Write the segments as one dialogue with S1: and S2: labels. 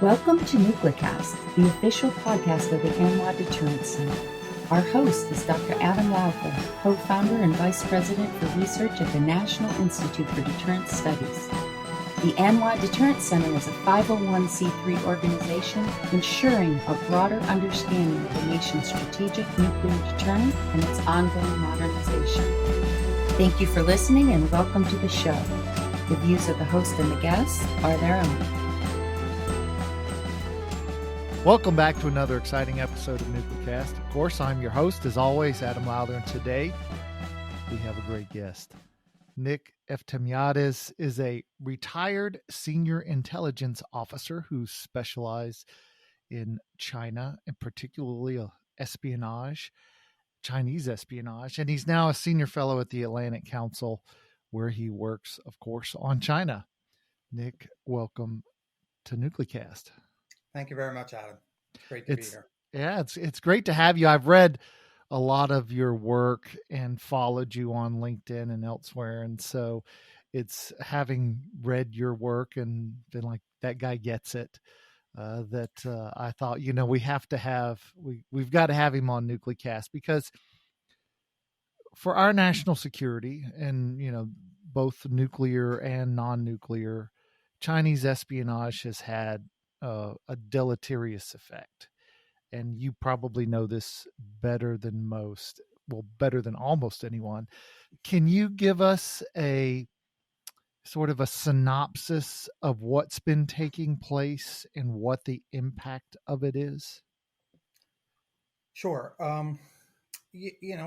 S1: Welcome to Nuclecast, the official podcast of the ANWA Deterrence Center. Our host is Dr. Adam Lowther, co-founder and vice president for research at the National Institute for Deterrence Studies. The ANWA Deterrence Center is a 501c3 organization ensuring a broader understanding of the nation's strategic nuclear deterrent and its ongoing modernization. Thank you for listening and welcome to the show. The views of the host and the guests are their own.
S2: Welcome back to another exciting episode of Nuclecast. Of course, I'm your host, as always, Adam Lowther, and today we have a great guest. Nick Eftimiades is a retired senior intelligence officer who specialized in China, and particularly espionage, Chinese espionage, and he's now a senior fellow at the Atlantic Council, where he works, of course, on China. Nick, welcome to Nuclecast.
S3: Thank you very much, Adam. It's great to be here.
S2: Yeah, it's great to have you. I've read a lot of your work and followed you on LinkedIn and elsewhere. And so it's having read your work and been like, that guy gets it, that I thought, we've got to have him on Nuclecast, because for our national security and, both nuclear and non-nuclear, Chinese espionage has had a deleterious effect. And you probably know this better than most, better than almost anyone. Can you give us a sort of a synopsis of what's been taking place and what the impact of it is?
S3: Sure.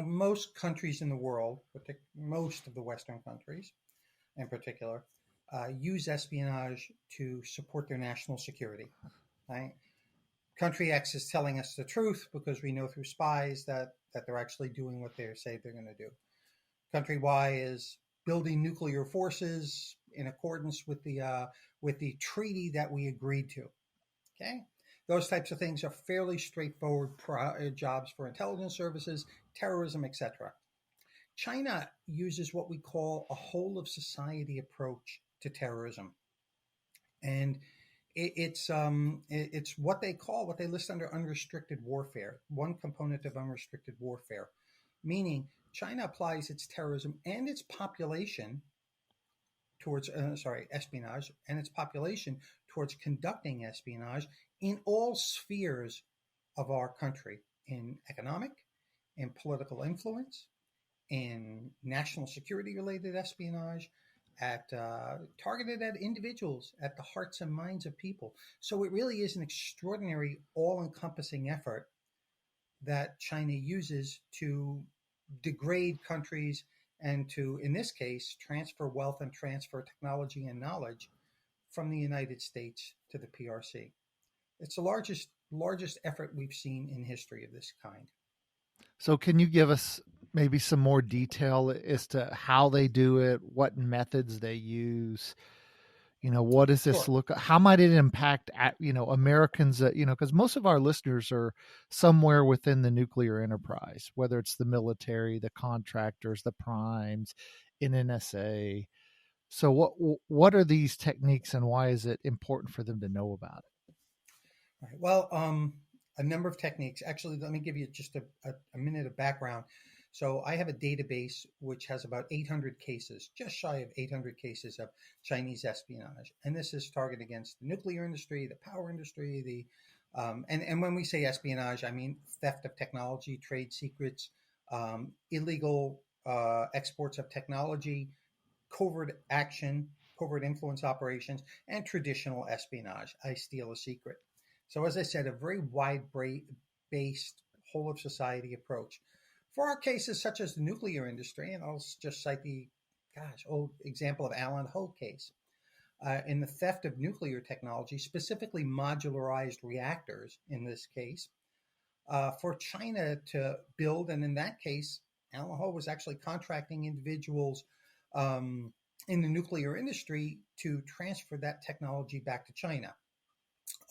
S3: Most countries in the world, most of the Western countries in particular, use espionage to support their national security. Right? Country X is telling us the truth because we know through spies that they're actually doing what they say they're going to do. Country Y is building nuclear forces in accordance with the treaty that we agreed to. Okay, those types of things are fairly straightforward jobs for intelligence services, terrorism, etc. China uses what we call a whole of society approach to terrorism, and it's what they list under unrestricted warfare, one component of unrestricted warfare, meaning China applies its terrorism and its population towards espionage and its population towards conducting espionage in all spheres of our country, in economic, in political influence, in national security related espionage, targeted at individuals, at the hearts and minds of people. So it really is an extraordinary, all-encompassing effort that China uses to degrade countries and to, in this case, transfer wealth and transfer technology and knowledge from the United States to the PRC. It's the largest effort we've seen in history of this kind.
S2: So can you give us maybe some more detail as to how they do it, what methods they use? What does this look like? How might it impact, Americans, because most of our listeners are somewhere within the nuclear enterprise, whether it's the military, the contractors, the primes, in NSA. So what are these techniques and why is it important for them to know about it?
S3: Right. Well, a number of techniques. Actually, let me give you just a minute of background. So I have a database which has about 800 cases, just shy of 800 cases of Chinese espionage. And this is targeted against the nuclear industry, the power industry, and when we say espionage, I mean theft of technology, trade secrets, illegal exports of technology, covert action, covert influence operations, and traditional espionage. I steal a secret. So as I said, a very wide-based whole of society approach. For our cases such as the nuclear industry, and I'll just cite the old example of Allen Ho case, in the theft of nuclear technology, specifically modularized reactors in this case, for China to build, and in that case, Allen Ho was actually contracting individuals in the nuclear industry to transfer that technology back to China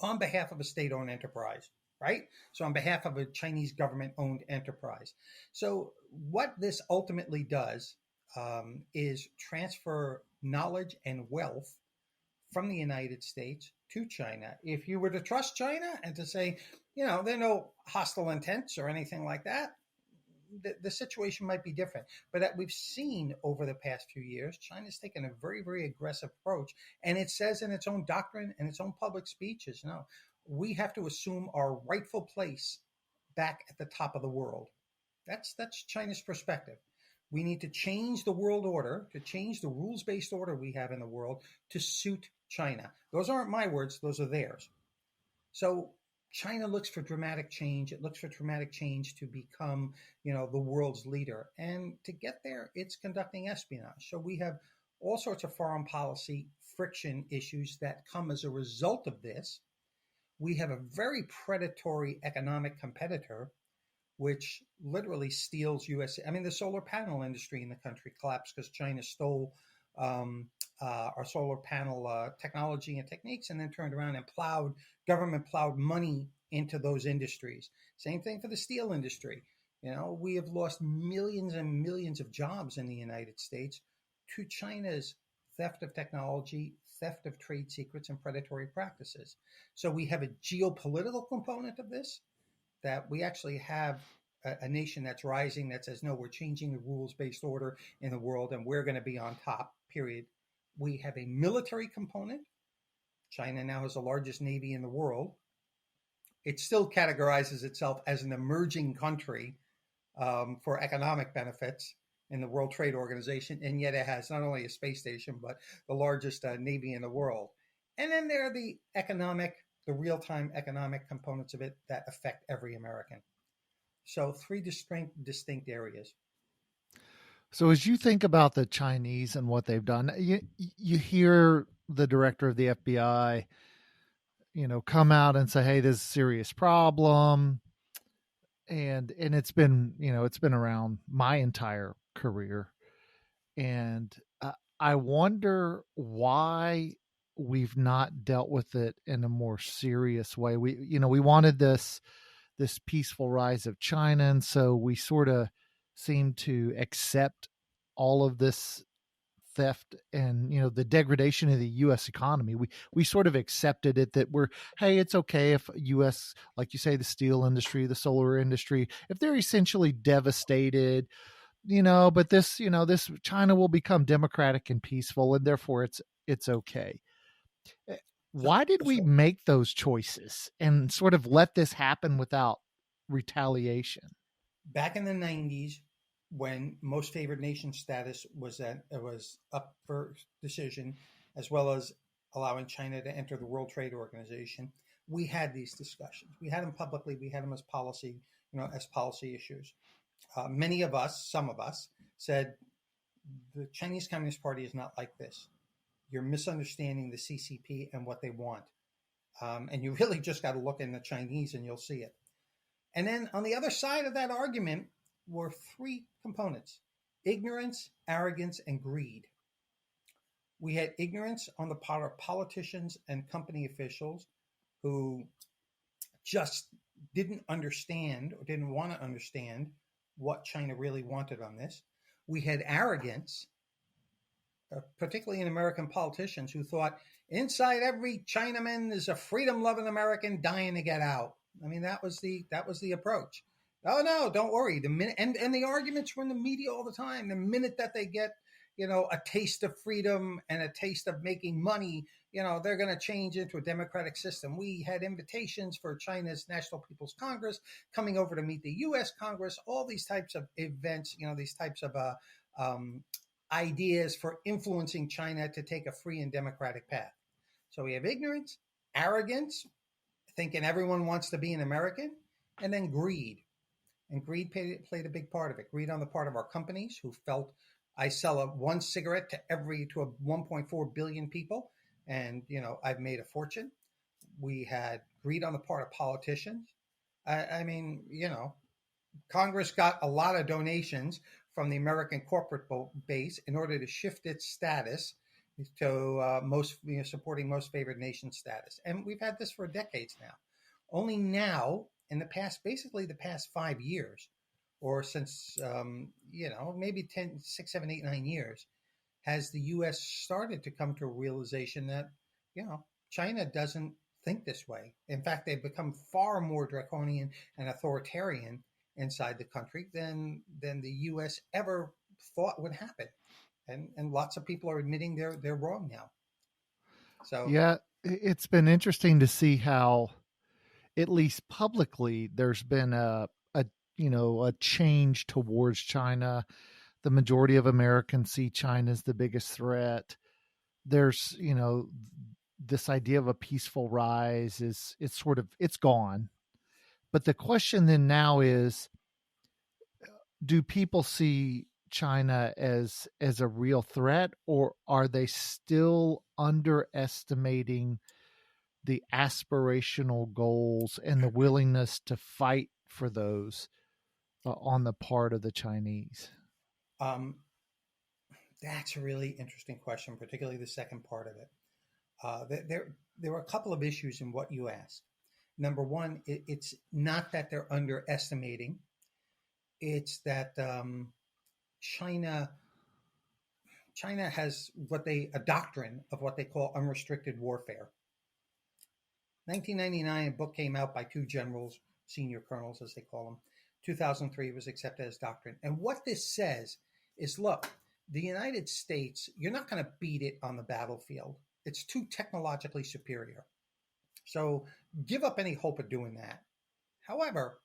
S3: on behalf of a state-owned enterprise. Right? So on behalf of a Chinese government-owned enterprise. So what this ultimately does is transfer knowledge and wealth from the United States to China. If you were to trust China and to say, there are no hostile intents or anything like that, the situation might be different. But that we've seen over the past few years, China's taken a very, very aggressive approach. And it says in its own doctrine and its own public speeches, no, we have to assume our rightful place back at the top of the world. That's China's perspective. We need to change the world order, to change the rules-based order we have in the world to suit China. Those aren't my words, those are theirs. So China looks for dramatic change. It looks for dramatic change to become, the world's leader. And to get there, it's conducting espionage. So we have all sorts of foreign policy friction issues that come as a result of this. We have a very predatory economic competitor, which literally steals U.S. I mean, the solar panel industry in the country collapsed because China stole our solar panel technology and techniques, and then turned around and government plowed money into those industries. Same thing for the steel industry. We have lost millions and millions of jobs in the United States to China's theft of technology, theft of trade secrets, and predatory practices. So we have a geopolitical component of this, that we actually have a nation that's rising that says, no, we're changing the rules-based order in the world and we're going to be on top, period. We have a military component. China now has the largest navy in the world. It still categorizes itself as an emerging country for economic benefits in the World Trade Organization, and yet it has not only a space station, but the largest navy in the world. And then there are the real-time economic components of it that affect every American. So 3 distinct areas.
S2: So as you think about the Chinese and what they've done, you hear the director of the FBI, come out and say, hey, this is a serious problem. And it's been, it's been around my entire career. And I wonder why we've not dealt with it in a more serious way. We wanted this peaceful rise of China, and so we sort of seem to accept all of this theft and the degradation of the U.S. economy. We sort of accepted it, that it's okay if U.S., like you say, the steel industry, the solar industry, if they're essentially devastated, but this China will become democratic and peaceful, and therefore it's okay. Why did we make those choices and sort of let this happen without retaliation?
S3: Back in the 90s, when most favored nation status was up for decision, as well as allowing China to enter the World Trade Organization, we had these discussions. We had them publicly. We had them as policy issues. Some of us said, the Chinese Communist Party is not like this. You're misunderstanding the CCP and what they want. And you really just got to look in the Chinese and you'll see it. And then on the other side of that argument were 3 components: ignorance, arrogance, and greed. We had ignorance on the part of politicians and company officials who just didn't understand or didn't want to understand what China really wanted on this. We had arrogance, particularly in American politicians, who thought inside every Chinaman is a freedom-loving American dying to get out. I mean, that was the approach. Oh no, don't worry. The minute and the arguments were in the media all the time. The minute that they get, a taste of freedom and a taste of making money, they're going to change into a democratic system. We had invitations for China's National People's Congress coming over to meet the U.S. Congress. All these types of events, these types of ideas for influencing China to take a free and democratic path. So we have ignorance, arrogance, thinking everyone wants to be an American, and then greed. And greed played a big part of it. Greed on the part of our companies who felt, I sell one cigarette to 1.4 billion people, and I've made a fortune. We had greed on the part of politicians. I mean, Congress got a lot of donations from the American corporate base in order to shift its status to supporting most favored nation status. And we've had this for decades now. Only now, in the past 5 years, or since, maybe 10, 6, 7, 8, 9 years, has the U.S. started to come to a realization that, China doesn't think this way. In fact, they've become far more draconian and authoritarian inside the country than the U.S. ever thought would happen. And lots of people are admitting they're wrong now. So
S2: Yeah, it's been interesting to see how, at least publicly, there's been a a change towards China. The majority of Americans see China as the biggest threat. There's this idea of a peaceful rise it's gone. But the question then now is, do people see China as a real threat, or are they still underestimating the aspirational goals and the willingness to fight for those on the part of the Chinese?
S3: That's a really interesting question, particularly the second part of it. There are a couple of issues in what you asked. Number one, it's not that they're underestimating; it's that China has a doctrine of what they call unrestricted warfare. 1999, a book came out by two generals, senior colonels as they call them. 2003, it was accepted as doctrine. And what this says is, look, the United States, you're not going to beat it on the battlefield. It's too technologically superior. So give up any hope of doing that. However,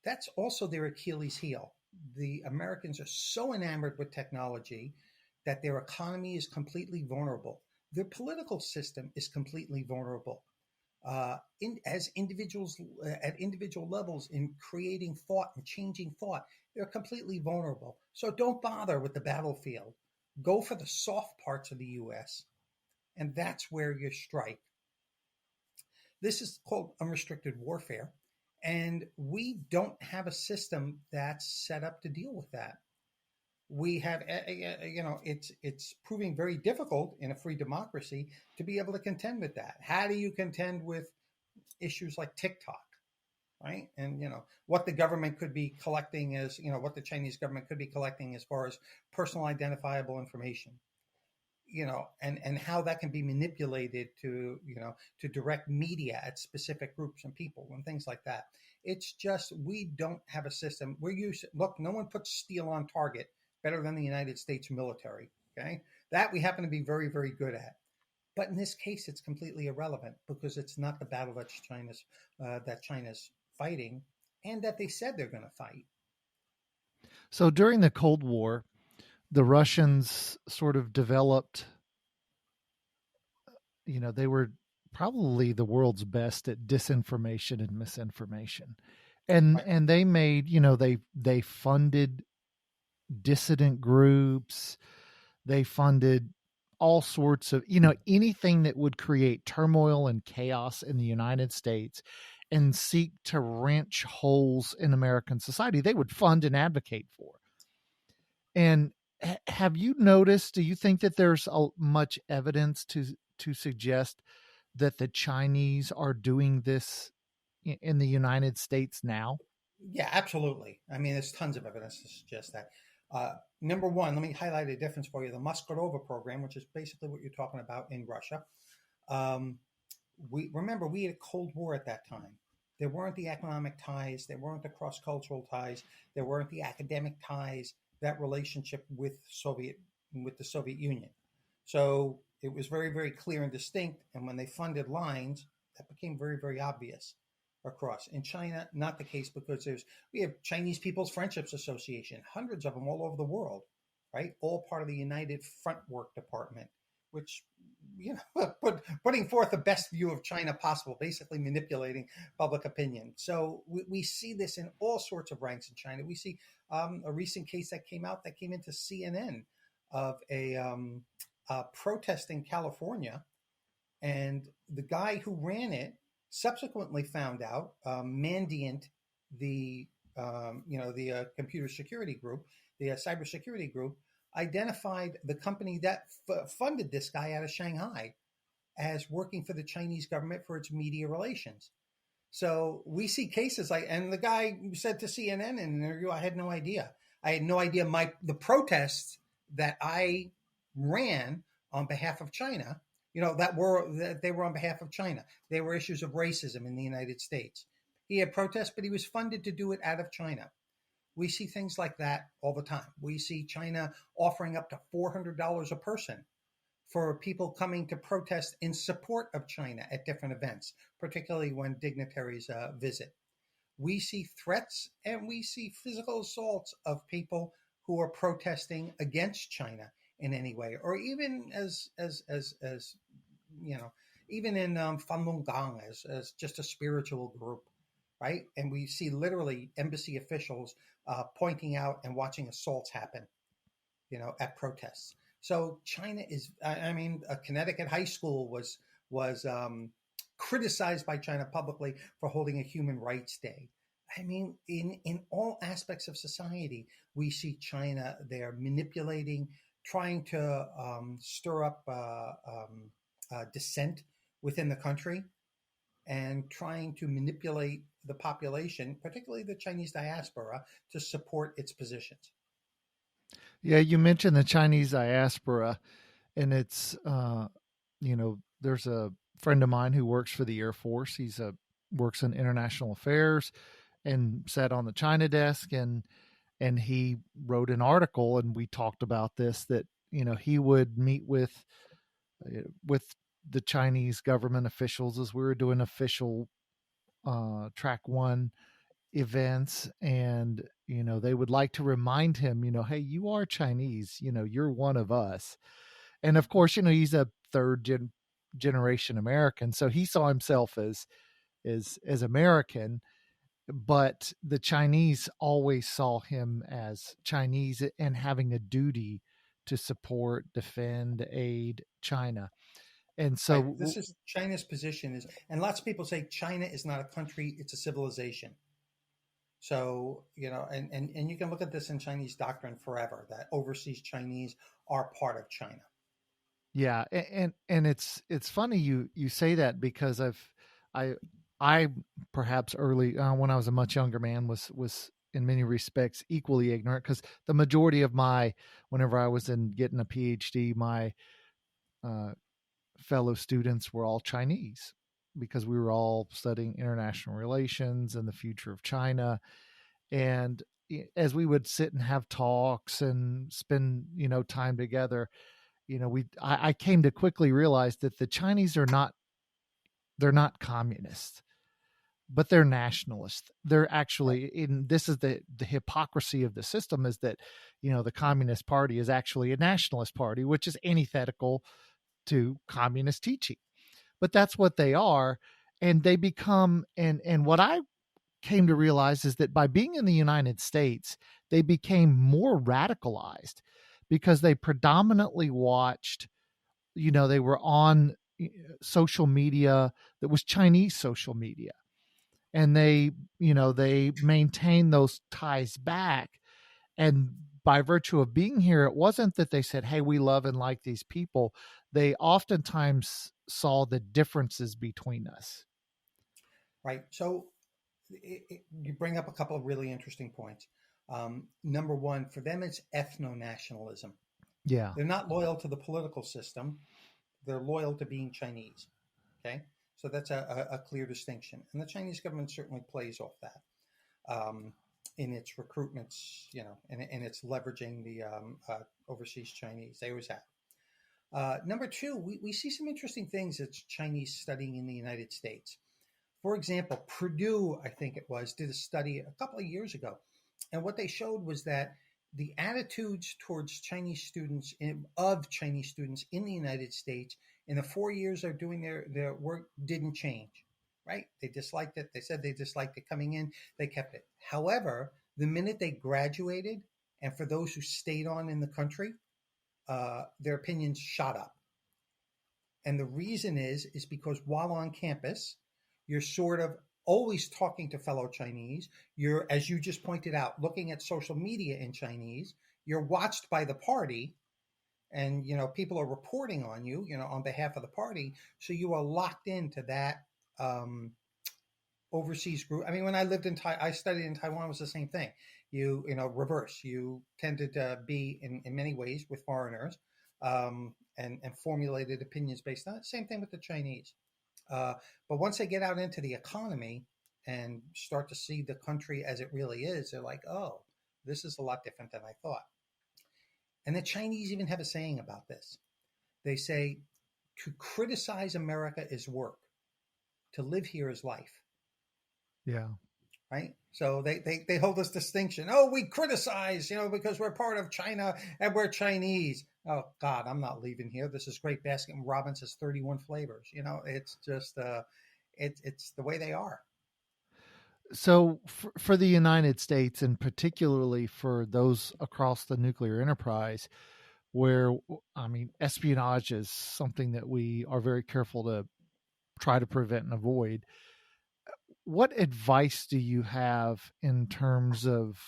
S3: that's also their Achilles heel. The Americans are so enamored with technology that their economy is completely vulnerable. Their political system is completely vulnerable. As individuals at individual levels in creating thought and changing thought, they're completely vulnerable. So don't bother with the battlefield. Go for the soft parts of the U.S., and that's where you strike. This is called unrestricted warfare, and we don't have a system that's set up to deal with that. We have, it's proving very difficult in a free democracy to be able to contend with that. How do you contend with issues like TikTok, right? And, what the government could be collecting as, what the Chinese government could be collecting as far as personal identifiable information, and how that can be manipulated to direct media at specific groups and people and things like that. It's just, we don't have a system. Look, no one puts steel on target better than the United States military. Okay. That we happen to be very, very good at. But in this case, it's completely irrelevant because it's not the battle that China's fighting and that they said they're going to fight.
S2: So during the Cold War, the Russians sort of developed, they were probably the world's best at disinformation and misinformation. And
S3: Right.
S2: and they made, they funded dissident groups. They funded all sorts of, anything that would create turmoil and chaos in the United States and seek to wrench holes in American society, they would fund and advocate for. And have you noticed, do you think that there's much evidence to suggest that the Chinese are doing this in the United States now?
S3: Yeah, absolutely. I mean, there's tons of evidence to suggest that. Number one, let me highlight a difference for you. The Maskarova program, which is basically what you're talking about in Russia. We had a Cold War at that time. There weren't the economic ties. There weren't the cross-cultural ties. There weren't the academic ties, that relationship with the Soviet Union. So it was very, very clear and distinct. And when they funded lines, that became very, very obvious across. In China, not the case because we have Chinese People's Friendships Association, hundreds of them all over the world, right? All part of the United Front Work Department, which, putting forth the best view of China possible, basically manipulating public opinion. So we see this in all sorts of ranks in China. We see a recent case that came into CNN of a protest in California, and the guy who ran it subsequently found out, Mandiant, the computer security group, the cybersecurity group, identified the company that funded this guy out of Shanghai as working for the Chinese government for its media relations. So we see cases and the guy said to CNN in an interview, I had no idea. The protests that I ran on behalf of China that they were on behalf of China. There were issues of racism in the United States. He had protests, but he was funded to do it out of China. We see things like that all the time. We see China offering up to $400 a person for people coming to protest in support of China at different events, particularly when dignitaries visit. We see threats and we see physical assaults of people who are protesting against China in any way, or even as even in Falun Gong as just a spiritual group, right? And we see literally embassy officials pointing out and watching assaults happen, at protests. So China is, a Connecticut high school was criticized by China publicly for holding a Human Rights Day. In all aspects of society, we see China there manipulating, trying to stir up dissent within the country, and trying to manipulate the population, particularly the Chinese diaspora, to support its positions.
S2: Yeah, you mentioned the Chinese diaspora, and it's there's a friend of mine who works for the Air Force. He's works in international affairs and sat on the China desk, and he wrote an article, and we talked about this, that he would meet with the Chinese government officials as we were doing official track 1 events, and they would like to remind him, hey, you are Chinese, you're one of us. And of course, he's a third generation American, so he saw himself as American, but the Chinese always saw him as Chinese and having a duty to support, defend, aid China. And so
S3: right. This is China's position and lots of people say China is not a country, it's a civilization. So, and you can look at this in Chinese doctrine forever, that overseas Chinese are part of China.
S2: Yeah. And it's funny you say that, because I perhaps early, when I was a much younger man, was in many respects equally ignorant, because the majority of whenever I was getting a PhD, my fellow students were all Chinese, because we were all studying international relations and the future of China. And as we would sit and have talks and spend, time together, I came to quickly realize that the Chinese they're not communists, but they're nationalists. They're actually, this is the hypocrisy of the system, is that, the Communist Party is actually a nationalist party, which is antithetical to communist teaching. But that's what they are. And they become, and what I came to realize is that by being in the United States, they became more radicalized, because they predominantly watched, they were on social media that was Chinese social media. And they maintained those ties back. And by virtue of being here, it wasn't that they said, hey, we love and like these people. They oftentimes saw the differences between us.
S3: Right. So you bring up a couple of really interesting points. Number one, for them, it's ethno-nationalism.
S2: Yeah.
S3: They're not loyal to the political system. They're loyal to being Chinese. Okay. So that's a clear distinction. And the Chinese government certainly plays off that in its recruitments, and it's leveraging the overseas Chinese. They always have. Number two, we see some interesting things that's Chinese studying in the United States. For example, Purdue, I think it was, did a study a couple of years ago. And what they showed was that the attitudes towards Chinese students in the United States in the 4 years of doing their work didn't change, right? They disliked it. They said they disliked it coming in. They kept it. However, the minute they graduated, and for those who stayed on in the country, their opinions shot up. And the reason is because while on campus, you're sort of always talking to fellow Chinese. You're, as you just pointed out, looking at social media in Chinese. You're watched by the party, and people are reporting on you, on behalf of the party. So you are locked into that overseas group. I mean, when I lived in I studied in Taiwan, it was the same thing. Reverse. You tended to be in many ways with foreigners. and formulated opinions based on it. Same thing with the Chinese. But once they get out into the economy and start to see the country as it really is, they're like, oh, this is a lot different than I thought. And the Chinese even have a saying about this. They say, to criticize America is work. To live here is life.
S2: Yeah.
S3: Right? So they hold this distinction. Oh, we criticize, because we're part of China and we're Chinese. Oh, God, I'm not leaving here. This is great. Baskin Robbins has 31 flavors. It's just, it's the way they are.
S2: So for the United States, and particularly for those across the nuclear enterprise, where, espionage is something that we are very careful to try to prevent and avoid. What advice do you have in terms of,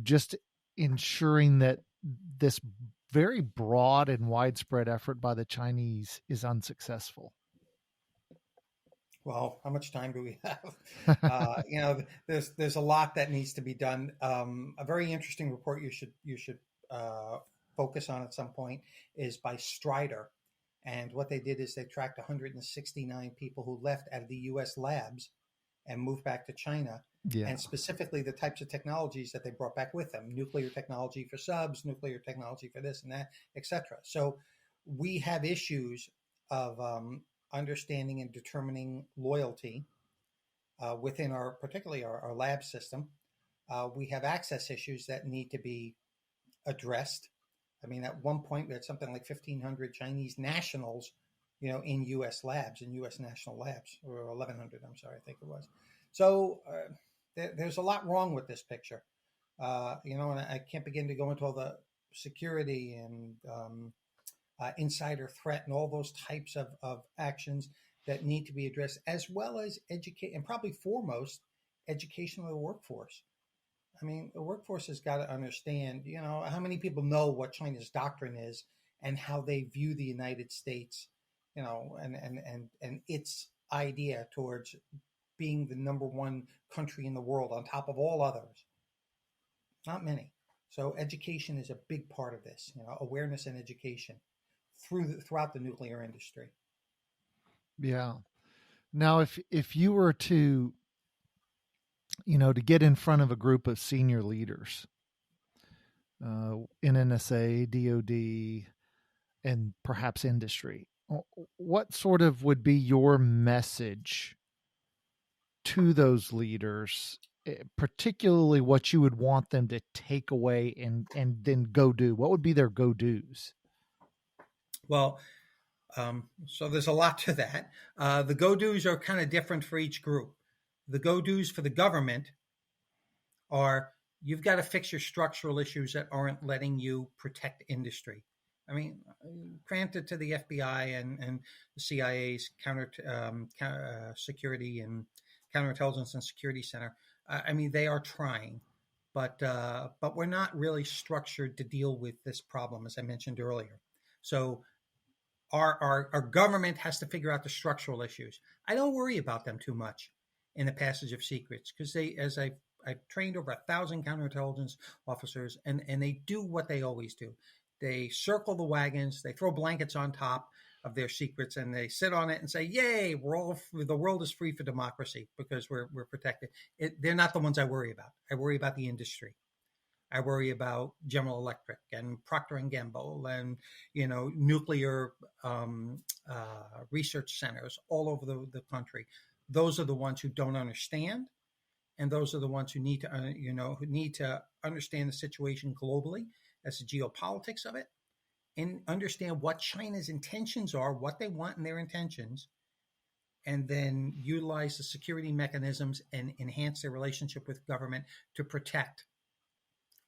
S2: just ensuring that this very broad and widespread effort by the Chinese is unsuccessful?
S3: Well, how much time do we have? There's a lot that needs to be done. A very interesting report you should focus on at some point is by Strider. And what they did is they tracked 169 people who left out of the U.S. labs and moved back to China.
S2: Yeah.
S3: And specifically the types of technologies that they brought back with them: nuclear technology for subs, nuclear technology for this and that, etc. So we have issues of understanding and determining loyalty within particularly our lab system. We have access issues that need to be addressed. At one point we had something like 1,500 Chinese nationals, in U.S. labs, in U.S. national labs, or 1,100, I'm sorry, I think it was. So there's a lot wrong with this picture, and I can't begin to go into all the security and insider threat and all those types of actions that need to be addressed, as well as educate, and probably foremost, education of the workforce. The workforce has got to understand, how many people know what China's doctrine is and how they view the United States, and its idea towards being the number one country in the world on top of all others. Not many. So education is a big part of this, awareness and education throughout the nuclear industry.
S2: Yeah. Now, if you were to get in front of a group of senior leaders in NSA, DOD, and perhaps industry, what sort of would be your message to those leaders, particularly what you would want them to take away and then go do? What would be their go-dos?
S3: Well, so there's a lot to that. The go-dos are kind of different for each group. The go-dos for the government are, you've got to fix your structural issues that aren't letting you protect industry. Granted to the FBI and the CIA's security and counterintelligence and security center, they are trying, but we're not really structured to deal with this problem, as I mentioned earlier. So our government has to figure out the structural issues. I don't worry about them too much in the passage of secrets, because I've trained over 1,000 counterintelligence officers, and they do what they always do. They circle the wagons, they throw blankets on top of their secrets, and they sit on it and say, "Yay, the world is free for democracy because we're protected." They're not the ones I worry about. I worry about the industry. I worry about General Electric and Procter and Gamble and nuclear research centers all over the country. Those are the ones who don't understand, and those are the ones who need to understand the situation globally, as the geopolitics of it, and understand what China's intentions are, what they want in their intentions, and then utilize the security mechanisms and enhance their relationship with government to protect,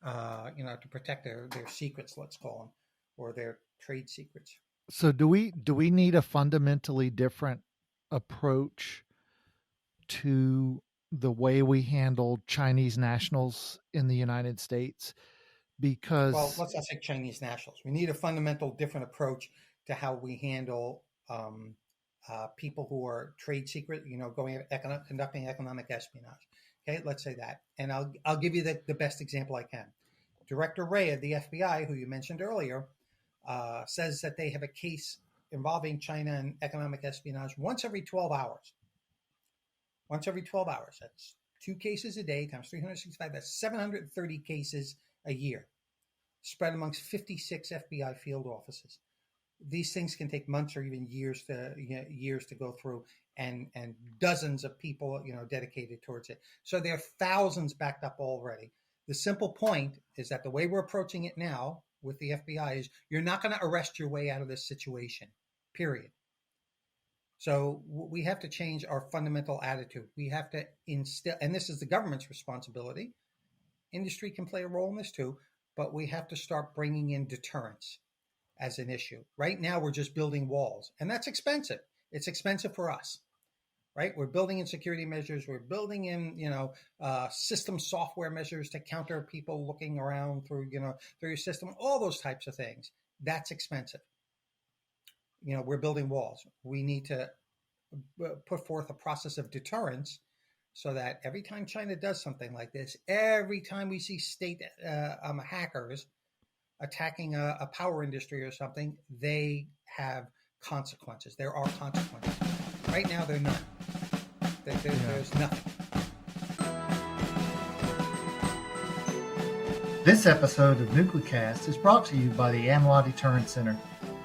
S3: their secrets, let's call them, or their trade secrets.
S2: So do we need a fundamentally different approach to the way we handle Chinese nationals in the United States? Because,
S3: well, let's not say Chinese nationals. We need a fundamental different approach to how we handle people who are trade secret, conducting economic espionage. Okay, let's say that. And I'll give you the best example I can. Director Wray of the FBI, who you mentioned earlier, says that they have a case involving China and economic espionage once every 12 hours. Once every 12 hours. That's 2 cases a day times 365. That's 730 cases a year, spread amongst 56 FBI field offices. These things can take months or even years to go through, and dozens of people dedicated towards it. So there are thousands backed up already. The simple point is that the way we're approaching it now with the FBI is you're not going to arrest your way out of this situation, period. So we have to change our fundamental attitude. We have to instill, and this is the government's responsibility. Industry can play a role in this too, but we have to start bringing in deterrence as an issue. Right now, we're just building walls, and that's expensive. It's expensive for us, right? We're building in security measures. We're building in, system software measures to counter people looking around through your system, all those types of things. That's expensive. We're building walls. We need to put forth a process of deterrence so that every time China does something like this, every time we see state hackers attacking a power industry or something, they have consequences. There are consequences. Right now, they're none. There's nothing.
S2: This episode of Nuclecast is brought to you by the AMLA Deterrence Center,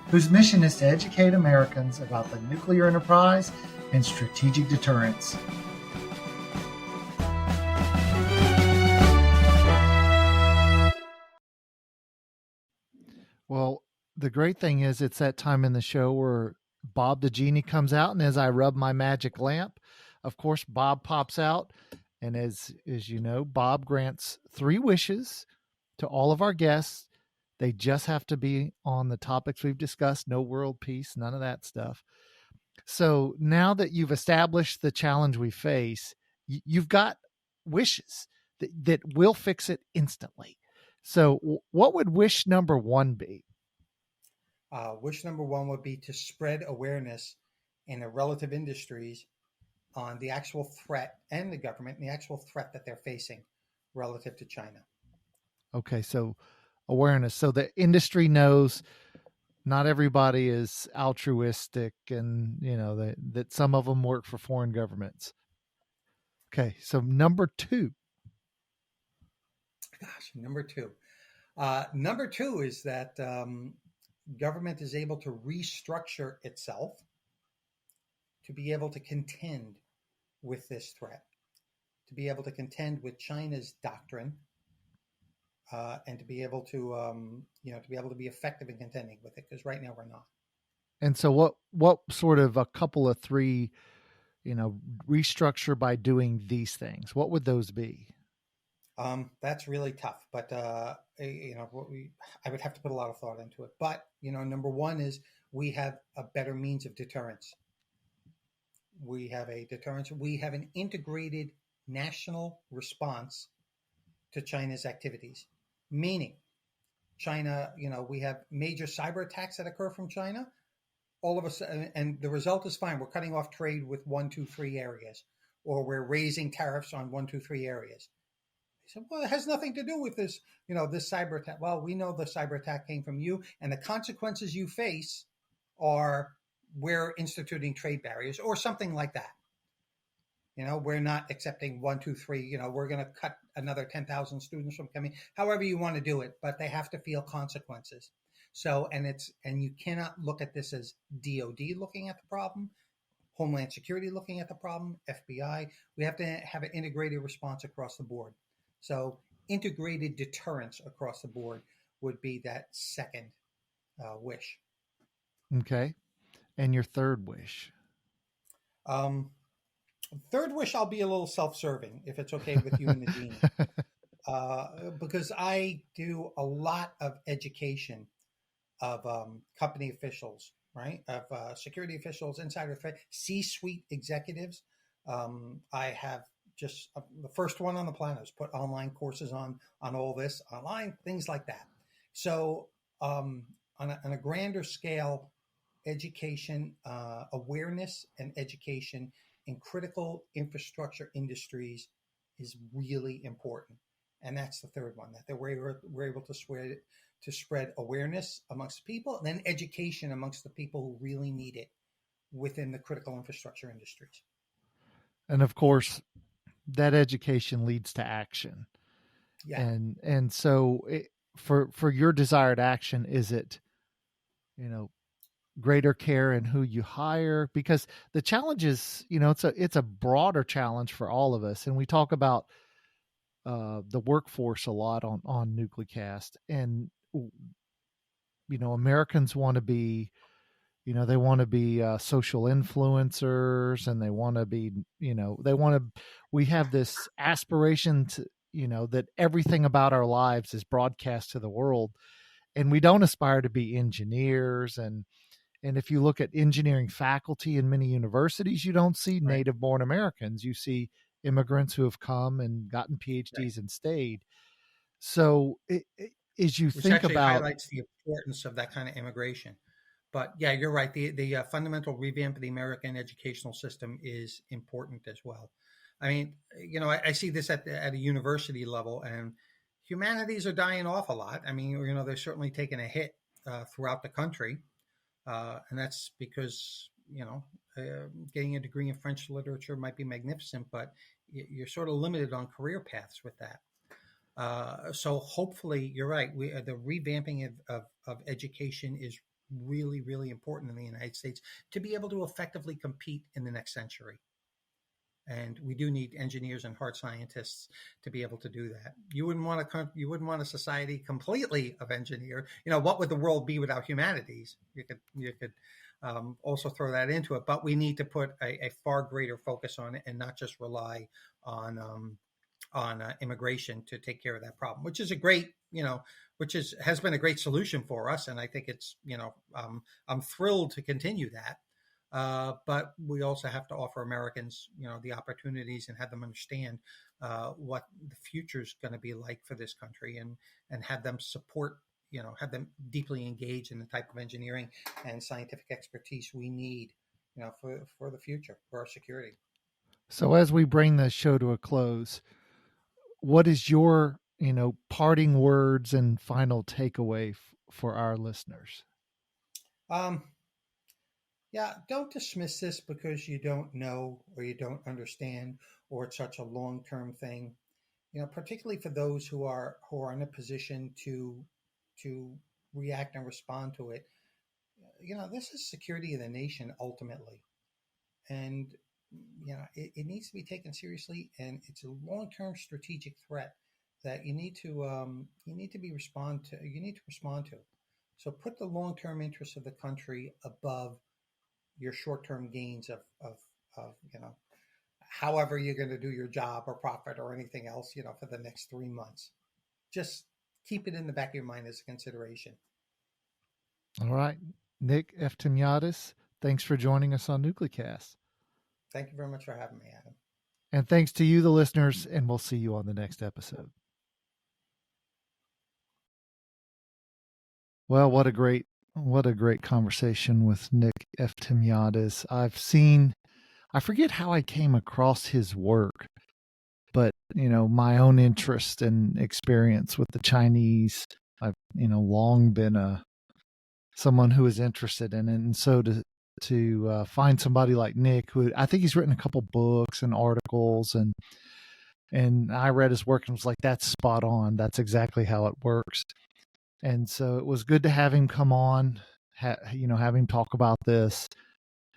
S2: whose mission is to educate Americans about the nuclear enterprise and strategic deterrence. Well, the great thing is it's that time in the show where Bob the Genie comes out, and as I rub my magic lamp, of course, Bob pops out. And as you know, Bob grants 3 wishes to all of our guests. They just have to be on the topics we've discussed. No world peace, none of that stuff. So now that you've established the challenge we face, you've got wishes that will fix it instantly. So what would wish number 1 be?
S3: Wish number 1 would be to spread awareness in the relative industries on the actual threat, and the government, and the actual threat that they're facing relative to China.
S2: Okay, so awareness. So the industry knows not everybody is altruistic, and that some of them work for foreign governments. Okay, so number 2.
S3: Gosh, number 2. Number 2 is that government is able to restructure itself to be able to contend with this threat, to be able to contend with China's doctrine, and to be able to be effective in contending with it. Because right now we're not.
S2: And so, what sort of a couple of 3, restructure by doing these things? What would those be?
S3: That's really tough, but I would have to put a lot of thought into it. But number 1 is we have a better means of deterrence. We have a deterrence. We have an integrated national response to China's activities, meaning China, we have major cyber attacks that occur from China. All of a sudden, and the result is fine. We're cutting off trade with 1, 2, 3 areas, or we're raising tariffs on 1, 2, 3 areas. They said, well, it has nothing to do with this, this cyber attack. Well, we know the cyber attack came from you, and the consequences you face are we're instituting trade barriers or something like that. We're not accepting 1, 2, 3, we're going to cut another 10,000 students from coming, however you want to do it, but they have to feel consequences. So, and you cannot look at this as DOD looking at the problem, Homeland Security looking at the problem, FBI. We have to have an integrated response across the board. So integrated deterrence across the board would be that second wish.
S2: Okay. And your 3rd wish?
S3: Third wish, I'll be a little self-serving, if it's okay with you and the Genie. Because I do a lot of education of company officials, right? Of security officials, insider threat, C-suite executives. I have just the first one on the planet is put online courses on all this, online, things like that. So on a grander scale, education, awareness and education in critical infrastructure industries is really important. And that's the 3rd one, that we're able to to spread awareness amongst people, and then education amongst the people who really need it within the critical infrastructure industries.
S2: And of course, that education leads to action.
S3: Yeah.
S2: And so for your desired action, is it, greater care in who you hire? Because the challenge is, it's a broader challenge for all of us. And we talk about the workforce a lot on Nuclecast, and Americans want to be, they want to be social influencers, and they want to be, we have this aspiration to, that everything about our lives is broadcast to the world, and we don't aspire to be engineers. And if you look at engineering faculty in many universities, you don't see native born Americans. You see immigrants who have come and gotten PhDs and stayed. So as you think about,
S3: highlights the importance of that kind of immigration. But yeah, you're right. The fundamental revamp of the American educational system is important as well. I mean, I see this at a university level, and humanities are dying off a lot. I mean, they're certainly taking a hit throughout the country. And that's because, getting a degree in French literature might be magnificent, but you're sort of limited on career paths with that. So hopefully, you're right. The revamping of education is really, really important in the United States to be able to effectively compete in the next century. And we do need engineers and hard scientists to be able to do that. You wouldn't want a society completely of engineers. What would the world be without humanities? You could also throw that into it. But we need to put a far greater focus on it, and not just rely on immigration to take care of that problem, which is has been a great solution for us. And I think it's I'm thrilled to continue that. But we also have to offer Americans, the opportunities, and have them understand what the future is going to be like for this country, and have them support, have them deeply engaged in the type of engineering and scientific expertise we need, for the future, for our security.
S2: So as we bring this show to a close, what is your, parting words and final takeaway for our listeners?
S3: Yeah, don't dismiss this because you don't know or you don't understand, or it's such a long-term thing. Particularly for those who are in a position to react and respond to it. This is security of the nation ultimately, and it needs to be taken seriously, and it's a long-term strategic threat that you need to respond to. So put the long-term interests of the country above your short-term gains of however you're going to do your job or profit or anything else, for the next 3 months. Just keep it in the back of your mind as a consideration.
S2: All right. Nick Eftimiades, thanks for joining us on Nuclecast.
S3: Thank you very much for having me, Adam.
S2: And thanks to you, the listeners, and we'll see you on the next episode. Well, what a great conversation with Nick Eftimiades. I forget how I came across his work, but, my own interest and experience with the Chinese, I've, long been someone who is interested in it. And so to find somebody like Nick, who I think he's written a couple books and articles, and I read his work and was like, that's spot on. That's exactly how it works. And so it was good to have him come on, have him talk about this.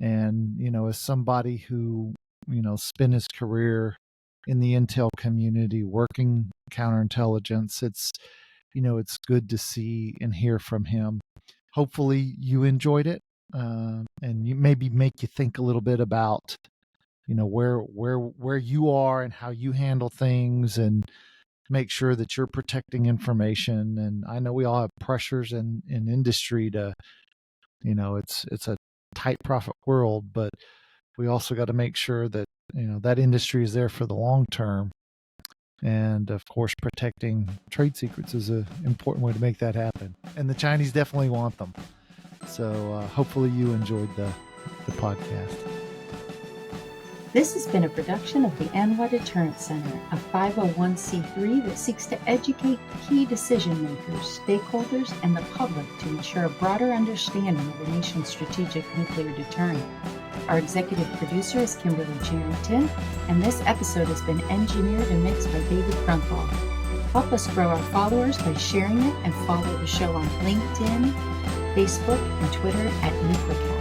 S2: And, as somebody who, spent his career in the intel community working counterintelligence, it's good to see and hear from him. Hopefully you enjoyed it, and you maybe make you think a little bit about, where you are and how you handle things, and make sure that you're protecting information. And I know we all have pressures in industry to, it's a tight profit world, but we also got to make sure that, that industry is there for the long term. And of course, protecting trade secrets is an important way to make that happen. And the Chinese definitely want them. So hopefully you enjoyed the podcast.
S1: This has been a production of the ANWA Deterrence Center, a 501c3 that seeks to educate key decision makers, stakeholders, and the public to ensure a broader understanding of the nation's strategic nuclear deterrent. Our executive producer is Kimberly Charrington, and this episode has been engineered and mixed by David Krumfall. Help us grow our followers by sharing it and follow the show on LinkedIn, Facebook, and Twitter at NuclearCast.